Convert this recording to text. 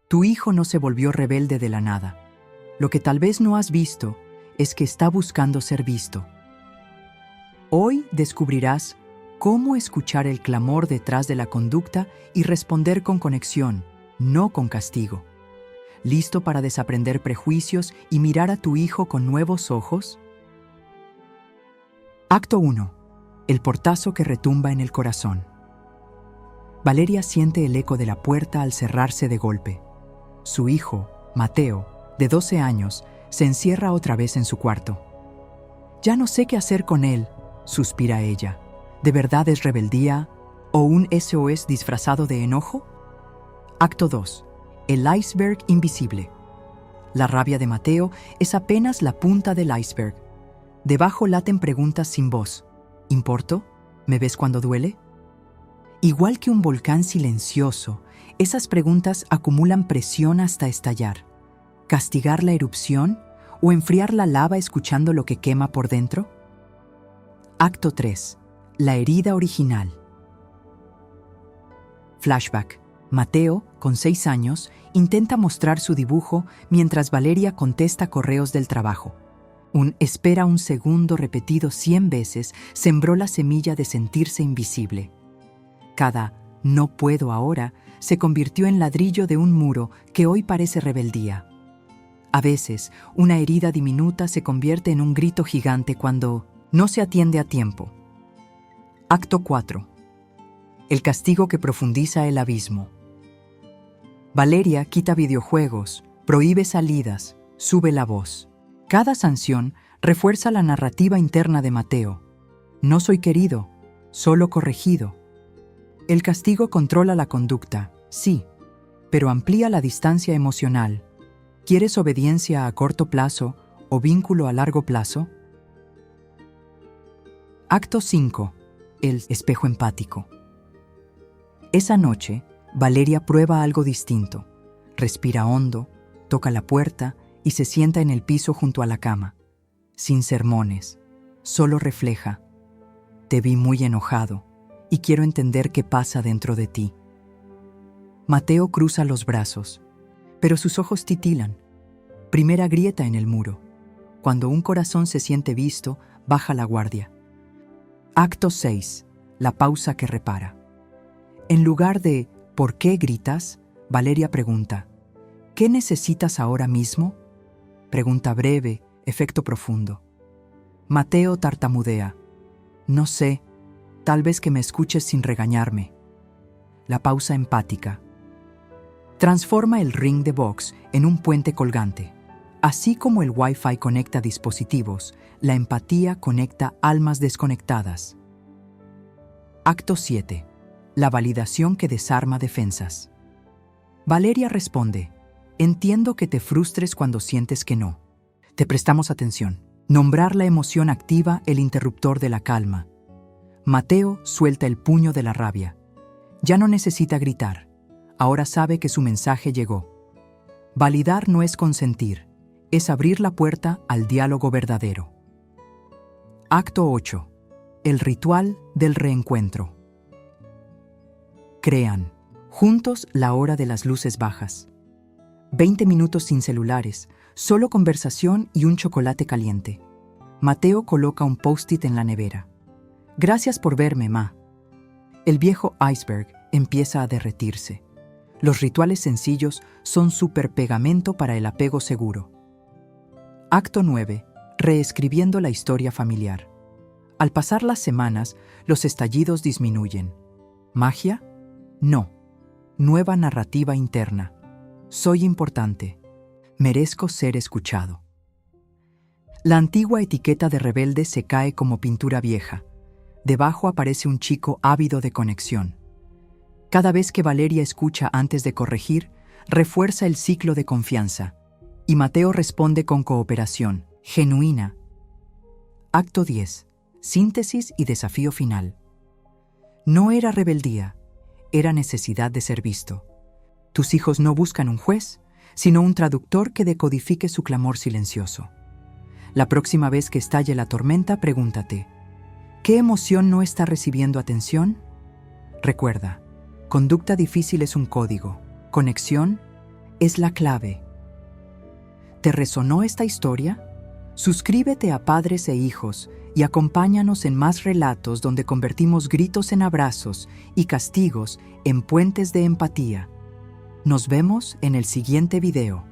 Tu hijo no se volvió rebelde de la nada. Lo que tal vez no has visto es que está buscando ser visto. Hoy descubrirás cómo escuchar el clamor detrás de la conducta y responder con conexión, no con castigo. ¿Listo para desaprender prejuicios y mirar a tu hijo con nuevos ojos? Acto 1. El portazo que retumba en el corazón. Valeria siente el eco de la puerta al cerrarse de golpe. Su hijo, Mateo, de 12 años, se encierra otra vez en su cuarto. «Ya no sé qué hacer con él», suspira ella. ¿De verdad es rebeldía o un SOS disfrazado de enojo? Acto 2. El iceberg invisible. La rabia de Mateo es apenas la punta del iceberg. Debajo laten preguntas sin voz. ¿Importo? ¿Me ves cuando duele? Igual que un volcán silencioso, esas preguntas acumulan presión hasta estallar. ¿Castigar la erupción o enfriar la lava escuchando lo que quema por dentro? Acto 3. La herida original. Flashback. Mateo, con 6 años, intenta mostrar su dibujo mientras Valeria contesta correos del trabajo. Un «espera un segundo» repetido 100 veces sembró la semilla de sentirse invisible. Cada «no puedo ahora» se convirtió en ladrillo de un muro que hoy parece rebeldía. A veces, una herida diminuta se convierte en un grito gigante cuando no se atiende a tiempo. Acto 4. El castigo que profundiza el abismo. Valeria quita videojuegos, prohíbe salidas, sube la voz. Cada sanción refuerza la narrativa interna de Mateo. No soy querido, solo corregido. El castigo controla la conducta, sí, pero amplía la distancia emocional. ¿Quieres obediencia a corto plazo o vínculo a largo plazo? Acto 5. El espejo empático. Esa noche, Valeria prueba algo distinto. Respira hondo, toca la puerta y se sienta en el piso junto a la cama. Sin sermones, solo refleja. Te vi muy enojado y quiero entender qué pasa dentro de ti. Mateo cruza los brazos, pero sus ojos titilan. Primera grieta en el muro. Cuando un corazón se siente visto, baja la guardia. Acto 6. La pausa que repara. En lugar de «¿por qué gritas?», Valeria pregunta «¿qué necesitas ahora mismo?». Pregunta breve, efecto profundo. Mateo tartamudea. «No sé, tal vez que me escuches sin regañarme». La pausa empática. Transforma el ring de box en un puente colgante. Así como el Wi-Fi conecta dispositivos, la empatía conecta almas desconectadas. Acto 7. La validación que desarma defensas. Valeria responde: «Entiendo que te frustres cuando sientes que no. Te prestamos atención». Nombrar la emoción activa el interruptor de la calma. Mateo suelta el puño de la rabia. Ya no necesita gritar. Ahora sabe que su mensaje llegó. Validar no es consentir, es abrir la puerta al diálogo verdadero. Acto 8. El ritual del reencuentro. Crean, juntos, la hora de las luces bajas. 20 minutos sin celulares, solo conversación y un chocolate caliente. Mateo coloca un post-it en la nevera. «Gracias por verme, ma». El viejo iceberg empieza a derretirse. Los rituales sencillos son superpegamento para el apego seguro. Acto 9. Reescribiendo la historia familiar. Al pasar las semanas, los estallidos disminuyen. ¿Magia? No. Nueva narrativa interna. Soy importante. Merezco ser escuchado. La antigua etiqueta de rebelde se cae como pintura vieja. Debajo aparece un chico ávido de conexión. Cada vez que Valeria escucha antes de corregir, refuerza el ciclo de confianza. Y Mateo responde con cooperación, genuina. Acto 10. Síntesis y desafío final. No era rebeldía, era necesidad de ser visto. Tus hijos no buscan un juez, sino un traductor que decodifique su clamor silencioso. La próxima vez que estalle la tormenta, pregúntate: ¿qué emoción no está recibiendo atención? Recuerda, conducta difícil es un código, conexión es la clave. ¿Te resonó esta historia? Suscríbete a Padres e Hijos y acompáñanos en más relatos donde convertimos gritos en abrazos y castigos en puentes de empatía. Nos vemos en el siguiente video.